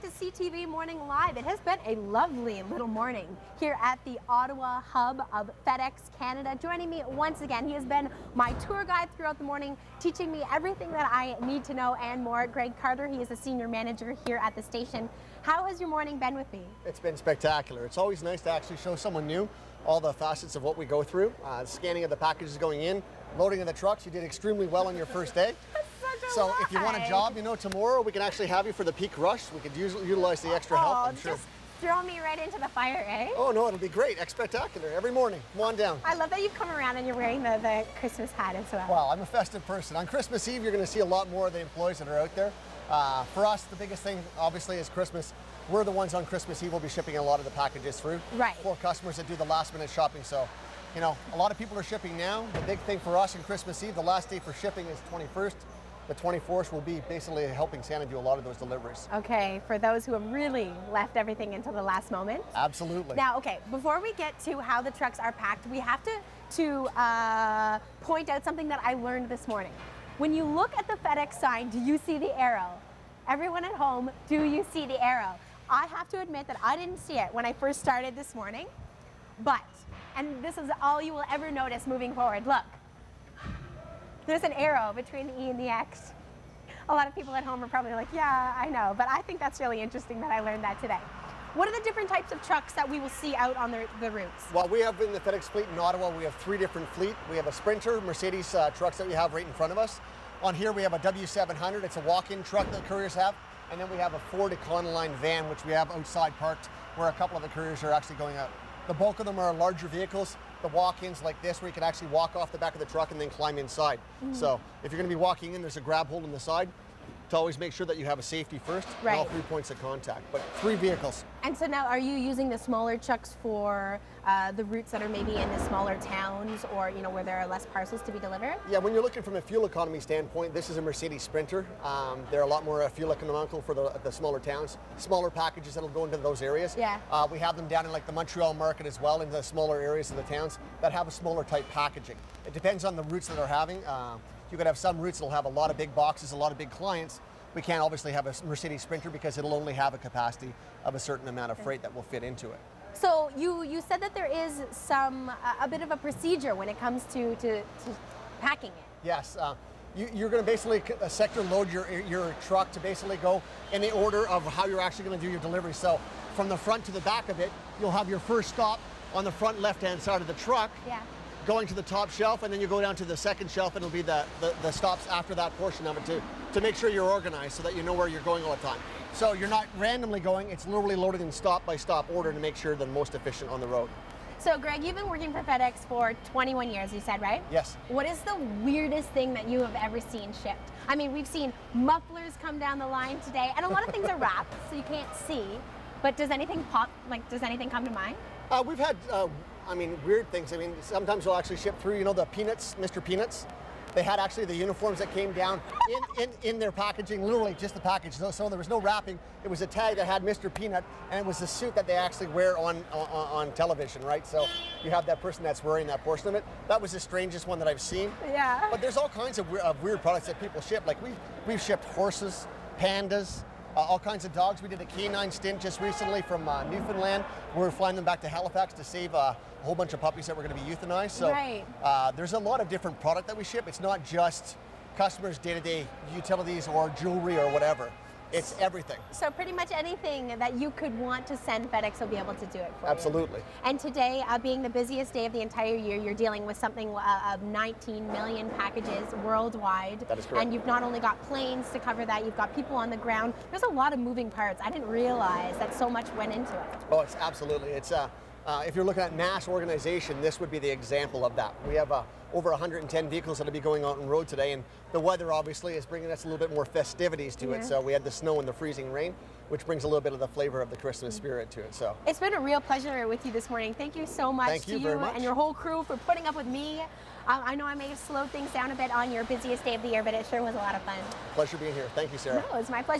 to CTV Morning Live. It has been a lovely little morning here at the Ottawa hub of FedEx Canada. Joining me once again, he has been my tour guide throughout the morning, teaching me everything that I need to know and more. Greg Carter, he is a senior manager here at the station. How has your morning been with me? It's been spectacular. It's always nice to actually show someone new all the facets of what we go through. Scanning of the packages going in, loading of the trucks. You did extremely well on your first day. So if you want a job, you know, tomorrow we can actually have you for the peak rush. We could utilize the extra help, I'm sure. Just throw me right into the fire, eh? Oh no, it'll be great. Spectacular every morning. Come on down. I love that you've come around and you're wearing the Christmas hat as well. Well, I'm a festive person. On Christmas Eve, you're going to see a lot more of the employees that are out there. For us, the biggest thing, obviously, is Christmas. We're the ones on Christmas Eve will be shipping a lot of the packages through. Right. For customers that do the last minute shopping. So, you know, a lot of people are shipping now. The big thing for us on Christmas Eve, the last day for shipping is 21st. The 24th will be basically helping Santa do a lot of those deliveries. Okay, for those who have really left everything until the last moment. Absolutely. Now, okay, before we get to how the trucks are packed, we have to point out something that I learned this morning. When you look at the FedEx sign, do you see the arrow? Everyone at home, do you see the arrow? I have to admit that I didn't see it when I first started this morning, but, and this is all you will ever notice moving forward, look. There's an arrow between the E and the X. A lot of people at home are probably like, yeah, I know, but I think that's really interesting that I learned that today. What are the different types of trucks that we will see out on the routes? Well, we have in the FedEx fleet in Ottawa, we have 3 different fleet. We have a Sprinter, Mercedes trucks that we have right in front of us. On here we have a W700, it's a walk-in truck that couriers have. And then we have a Ford Econoline van, which we have outside parked, where a couple of the couriers are actually going out. The bulk of them are larger vehicles. The walk-ins like this, where you can actually walk off the back of the truck and then climb inside. So if you're going to be walking in, there's a grab hold on the side to always make sure that you have a safety first, and all 3 points of contact, but 3 vehicles. And so now, are you using the smaller trucks for the routes that are maybe in the smaller towns, or you know, where there are less parcels to be delivered? Yeah, when you're looking from a fuel economy standpoint, this is a Mercedes Sprinter. They're a lot more fuel economical for the smaller towns, smaller packages that'll go into those areas. Yeah. We have them down in like the Montreal market as well, in the smaller areas of the towns that have a smaller type packaging. It depends on the routes that they're having. You could have some routes that'll have a lot of big boxes, a lot of big clients. We can't obviously have a Mercedes Sprinter because it'll only have a capacity of a certain amount of freight that will fit into it. So you said that there is a bit of a procedure when it comes to packing it. Yes. You're going to basically sector load your truck to basically go in the order of how you're actually going to do your delivery. So from the front to the back of it, you'll have your first stop on the front left-hand side of the truck. Yeah. Going to the top shelf, and then you go down to the second shelf, and it'll be the stops after that portion of it to make sure you're organized so that you know where you're going all the time. So you're not randomly going, it's literally loaded in stop-by-stop order to make sure they're most efficient on the road. So Greg, you've been working for FedEx for 21 years, you said, right? Yes. What is the weirdest thing that you have ever seen shipped? I mean, we've seen mufflers come down the line today, and a lot of things are wrapped, so you can't see, but does anything pop, like does anything come to mind? We've had I mean, weird things. I mean, sometimes we'll actually ship through, you know, the Peanuts, Mr. Peanuts. They had actually the uniforms that came down in their packaging, literally just the package. So there was no wrapping. It was a tag that had Mr. Peanut, and it was the suit that they actually wear on television, right? So you have that person that's wearing that portion of it. That was the strangest one that I've seen. Yeah. But there's all kinds of weird products that people ship. Like we've shipped horses, pandas, all kinds of dogs. We did a canine stint just recently from Newfoundland. We're flying them back to Halifax to save a whole bunch of puppies that were going to be euthanized. So there's a lot of different product that we ship. It's not just customers' day-to-day utilities or jewelry or whatever. It's everything. So pretty much anything that you could want to send, FedEx will be able to do it for you. Absolutely. And today, being the busiest day of the entire year, you're dealing with something of 19 million packages worldwide. That is correct. And you've not only got planes to cover that, you've got people on the ground. There's a lot of moving parts. I didn't realize that so much went into it. Oh, it's absolutely. It's if you're looking at mass organization, this would be the example of that. We have over 110 vehicles that'll be going out on road today, and the weather obviously is bringing us a little bit more festivities to it. So we had the snow and the freezing rain, which brings a little bit of the flavor of the Christmas spirit to it. So it's been a real pleasure with you this morning. Thank you so much to you and your whole crew for putting up with me. I know I may have slowed things down a bit on your busiest day of the year, but it sure was a lot of fun. Pleasure being here. Thank you, Sarah. No, it was my pleasure.